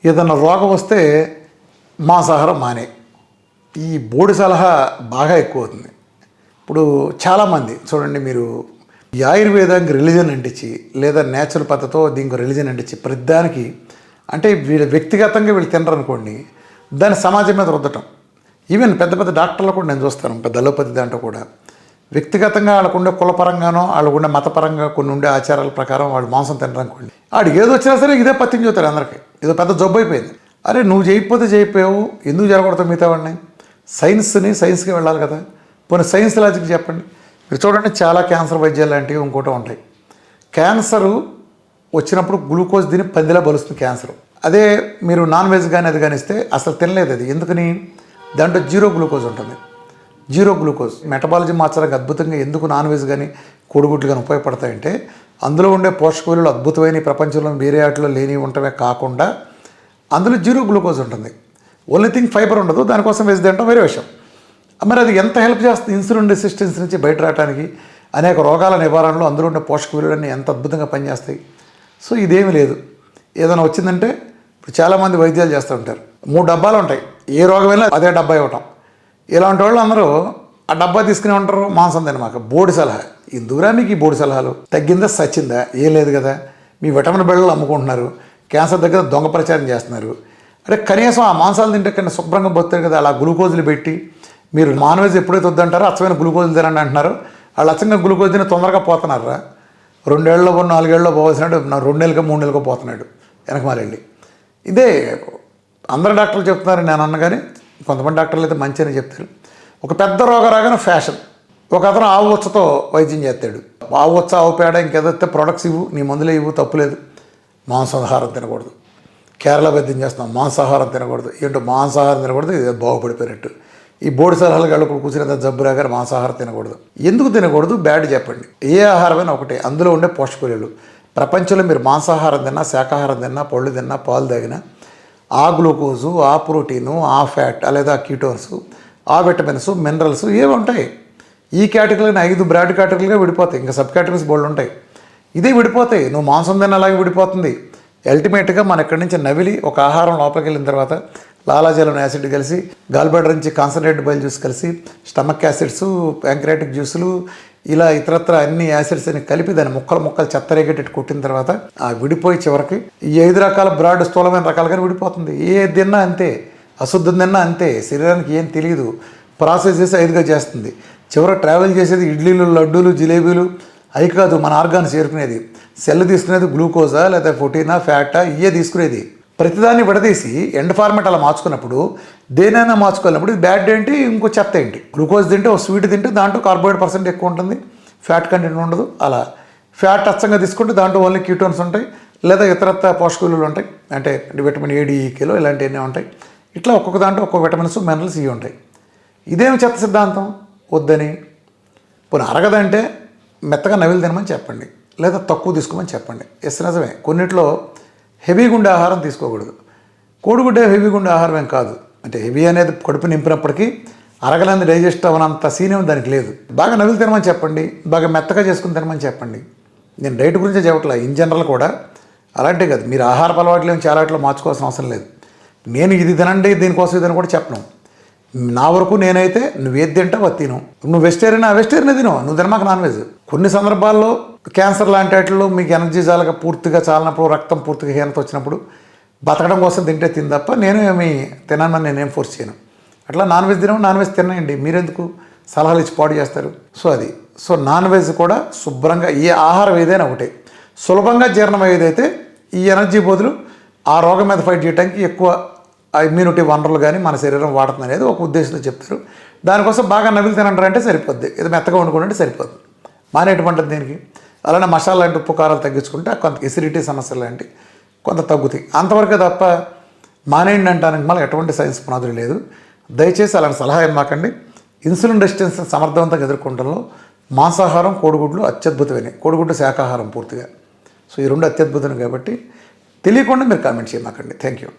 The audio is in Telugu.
ఏదన్నా రోగం వస్తే మాంసాహారం మానే. ఈ బోడి సలహా బాగా ఎక్కువ అవుతుంది. ఇప్పుడు చాలామంది చూడండి, మీరు ఈ ఆయుర్వేదానికి రిలీజన్ అంటించి లేదా నేచురల్ పద్ధతితో దీనికి రిలీజన్ అంటించి ప్రతిదానికి అంటే వీళ్ళు వ్యక్తిగతంగా వీళ్ళు తినరు అనుకోండి, దాన్ని సమాజం మీద రుద్దటం. ఈవెన్ పెద్ద పెద్ద డాక్టర్లు కూడా నేను చూస్తాను, పెద్ద అలోపతి దాంట్లో కూడా వ్యక్తిగతంగా వాళ్ళకుండే కులపరంగానో వాళ్ళకుండే మతపరంగా కొన్ని ఉండే ఆచారాల ప్రకారం వాళ్ళు మాంసం తినరు అనుకోండి, వాడికి ఏదో వచ్చినా సరే ఇదే పత్యం చూతారు అందరికీ. ఏదో పెద్ద జబ్బు అయిపోయింది. అరే నువ్వు చేయకపోతే చేయకపోయావు, ఎందుకు జరగకూడదు మిగతా వాడిని? సైన్స్కి వెళ్ళాలి కదా. పోనీ సైన్స్ లాజిక్ చెప్పండి. మీరు చూడండి, చాలా క్యాన్సర్ వైద్యాలు లాంటివి ఇంకోటి ఉంటాయి. క్యాన్సరు వచ్చినప్పుడు గ్లూకోజ్ తిని పందిలా బలుస్తుంది క్యాన్సర్. అదే మీరు నాన్ వెజ్ కానీ అది కానీ ఇస్తే అసలు తినలేదు. అది ఎందుకని? దాంట్లో జీరో గ్లూకోజ్ ఉంటుంది. జీరో గ్లూకోజ్ మెటబాలజీ మార్చడానికి అద్భుతంగా ఎందుకు నాన్ వెజ్ కానీ కోడిగుడ్లు కానీ ఉపయోగపడతాయంటే, అందులో ఉండే పోషక విలువలు అద్భుతమైన ప్రపంచంలో వేరే వాటిలో లేని ఉండటమే కాకుండా అందులో జీరో గ్లూకోజ్ ఉంటుంది. ఓన్లీ థింగ్ ఫైబర్ ఉండదు. దానికోసం వెజ్ తినడం వేరే విషయం. మరి అది ఎంత హెల్ప్ చేస్తుంది ఇన్సులిన్ రెసిస్టెన్స్ నుంచి బయట రావడానికి, అనేక రోగాల నివారణలో అందులో ఉండే పోషక విలువలన్నీ ఎంత అద్భుతంగా పనిచేస్తాయి. సో ఇదేమీ లేదు. ఏదైనా వచ్చిందంటే ఇప్పుడు చాలామంది వైద్యాలు చేస్తూ ఉంటారు, 3 డబ్బాలు ఉంటాయి, ఏ రోగమైనా అదే డబ్బా ఇవ్వటం. ఇలాంటి వాళ్ళు అందరూ ఆ డబ్బా తీసుకుని ఉంటారు, మాంసం తినమాక. బోడి సలహా. ఎందుకురా మీకు ఈ బోడి సలహాలు? తగ్గిందా సచ్చిందా? ఏం లేదు కదా. మీ విటమిన్ బిళ్ళలు అమ్ముకుంటున్నారు, క్యాన్సర్ దగ్గర దొంగ ప్రచారం చేస్తున్నారు. అంటే కనీసం ఆ మాంసాలు తింటే కన్నా శుభ్రంగా పోతారు కదా. అలా గ్లూకోజులు పెట్టి మీరు నాన్ వెజ్ ఎప్పుడైతే వద్దంటారో అచ్చమైన గ్లూకోజులు తినండి అంటున్నారు. వాళ్ళు అచ్చంగా గ్లూకోజ్ తిని తొందరగా పోతున్నారా? 2 ఏళ్ళలో 4 ఏళ్ళలో పోవాల్సినాడు 2 నెలలకో 3 నెలలకో పోతున్నాడు వెనకమాలెళ్ళి. ఇదే అందరు డాక్టర్లు చెప్తున్నారు నేను అన్న, కానీ కొంతమంది డాక్టర్లు అయితే మంచి అని చెప్తారు. ఒక పెద్ద రోగం రాగానే ఫ్యాషన్. ఒక అతను ఆవు ఉచ్చతో వైద్యం చేస్తాడు. ఆవు ఉచ్చ, ఆవు పేడ, ఇంకేదైతే ప్రొడక్ట్స్ ఇవ్వు, నీ మందులే ఇవ్వు, తప్పులేదు. మాంసాహారం తినకూడదు. కేరళ వైద్యం చేస్తున్నాం, మాంసాహారం తినకూడదు. ఏంటో మాంసాహారం తినకూడదు, ఇది బాగుపడిపోయినట్టు. ఈ బోడి సలహాలు గళ్ళు కూర్చునేంత జబ్బు రాగానే మాంసాహారం తినకూడదు. ఎందుకు తినకూడదు? బ్యాడ్ చెప్పండి. ఏ ఆహారమైనా ఒకటే, అందులో ఉండే పోషక విలువలు. ప్రపంచంలో మీరు మాంసాహారం తిన్నా, శాకాహారం తిన్నా, పళ్ళు తిన్నా, పాలు తాగినా ఆ గ్లూకోజు, ఆ ప్రోటీను, ఆ ఫ్యాట్ లేదా కీటోన్స్, ఆ విటమిన్స్, మినరల్స్ ఏవి ఉంటాయి. ఈ కేటగిరీని 5 బ్రాడ్ కేటగిరీగా విడిపోతాయి. ఇంకా సబ్ కేటగిరీస్ బోల్డ్ ఉంటాయి. ఇదే విడిపోతాయి. నువ్వు మాంసం తిన్న అలాగే విడిపోతుంది. అల్టిమేట్గా మన ఇక్కడి నుంచి నవిలి ఒక ఆహారం లోపలికి వెళ్ళిన తర్వాత లాలాజలం యాసిడ్ కలిసి, గాల్బ్లాడర్ నుంచి కాన్సన్ట్రేటెడ్ బైల్ జ్యూస్ కలిసి, స్టమక్ యాసిడ్స్, ప్యాంక్రియాటిక్ జ్యూసులు, ఇలా ఇతరత్ర అన్ని యాసిడ్స్ అని కలిపి దాన్ని ముక్కలు చెత్తరేగేటట్టు కొట్టిన తర్వాత ఆ విడిపోయి చివరికి ఈ 5 రకాల బ్రాడ్ స్థూలమైన రకాలుగానే విడిపోతుంది. ఏ తిన్నా అంతే, అశుద్ధం తిన్నా అంతే. శరీరానికి ఏం తెలియదు, ప్రాసెస్ చేసి 5గా చేస్తుంది. చివర ట్రావెల్ చేసేది ఇడ్లీలు, లడ్డూలు, జిలేబీలు అవి కాదు. మన ఆర్గాన్స్ చేరుకునేది సెల్ తీసుకునేది గ్లూకోజా లేదా ప్రోటీనా, ఫ్యాటా, ఇవే తీసుకునేది. ప్రతిదాన్ని విడదీసి ఎండ్ ఫార్మాట్ అలా మార్చుకున్నప్పుడు, దేనైనా మార్చుకోవాలన్నప్పుడు ఇది బ్యాడ్ ఏంటి, ఇంకో చెత్త ఏంటి. గ్లూకోజ్ తింటే, ఒక స్వీట్ తింటే దాంట్లో కార్బోహైడ్రేట్ పర్సెంట్ ఎక్కువ ఉంటుంది, ఫ్యాట్ కంటెంట్ ఉండదు. అలా ఫ్యాట్ అచ్చంగా తీసుకుంటే దాంట్లో ఓన్లీ కీటోన్స్ ఉంటాయి, లేదా ఇతరత్ర పోషక విలువలు ఉంటాయి. అంటే విటమిన్ A, D, E ఇలాంటివన్నీ ఉంటాయి. ఇట్లా ఒక్కొక్క దాంట్లో ఒక్కొక్క విటమిన్స్, మినరల్స్ ఇవి ఉంటాయి. ఇదేమి చెత్త సిద్ధాంతం? వద్దని. పోనీ అరగదంటే మెత్తగా నవిలు తినమని చెప్పండి, లేదా తక్కువ తీసుకోమని చెప్పండి. నిజమే, కొన్నిట్లో హెవీగా ఉండే ఆహారం తీసుకోకూడదు. కోడిగుడ్డ హెవీగా ఉండే ఆహారం ఏం కాదు. అంటే హెవీ అనేది కడుపు నింపినప్పటికీ అరగలేని డైజెస్ట్ అవ్వనంత సీనియం దానికి లేదు. బాగా నవిలు తినమని చెప్పండి, బాగా మెత్తగా చేసుకుని తినమని చెప్పండి. నేను డైట్ గురించి చెప్పట్లా, ఇన్ జనరల్ కూడా అలాంటివి కాదు. మీరు ఆహార అలవాట్లు ఏమి చాలా వాటిలో మార్చుకోవాల్సిన అవసరం లేదు. నేను ఇది తినండి దీనికోసం ఇదని కూడా చెప్పను. నా వరకు నేనైతే నువ్వు ఏది తింటావు అది తిను. నువ్వు వెజిటేరియన్ తిను, నువ్వు తినమాక నాన్ వెజ్. కొన్ని సందర్భాల్లో క్యాన్సర్ లాంటి వాటిలో మీకు ఎనర్జీ పూర్తిగా చాలినప్పుడు, రక్తం పూర్తిగా హీనత వచ్చినప్పుడు బతకడం కోసం తింటే తిని తప్ప నేను ఏమి తినమని నేనేం ఫోర్స్ చేయను. అట్లా నాన్ వెజ్ తినండి. మీరెందుకు సలహాలు ఇచ్చి పాడు చేస్తారు? సో నాన్ వెజ్ కూడా శుభ్రంగా, ఏ ఆహారం ఏదైనా ఒకటే సులభంగా జీర్ణమయ్యేదైతే ఈ ఎనర్జీ బదులు ఆ రోగం మీద ఫైట్ చేయడానికి ఎక్కువ ఇమ్యూనిటీ వనరులు కానీ మన శరీరం వాడుతుంది అనేది ఒక ఉద్దేశంతో చెప్తారు. దానికోసం బాగా నవిలు తినంటారంటే సరిపోద్ది, ఇది మెత్తగా వండుకుంటే సరిపోద్ది. మానేటువంటి దీనికి అలానే మసాలా లాంటి ఉప్పు కారాలు తగ్గించుకుంటే కొంత ఎసిడిటీ సమస్యలు లాంటి కొంత తగ్గుతాయి. అంతవరకే తప్ప మానేయండి అంటానికి మళ్ళీ ఎటువంటి సైన్స్ పునాదులు లేదు. దయచేసి అలాంటి సలహా ఇవ్వకండి. ఇన్సులిన్ రెసిస్టెన్స్ సమర్థవంతంగా ఎదుర్కొనడంలో మాంసాహారం, కోడిగుడ్లు అత్యద్భుతమైనవి. కోడిగుడ్డు శాకాహారం పూర్తిగా. సో ఈ 2 అత్యద్భుతం కాబట్టి తెలియకుండా మీరు కామెంట్ చేయమాకండి. Thank you.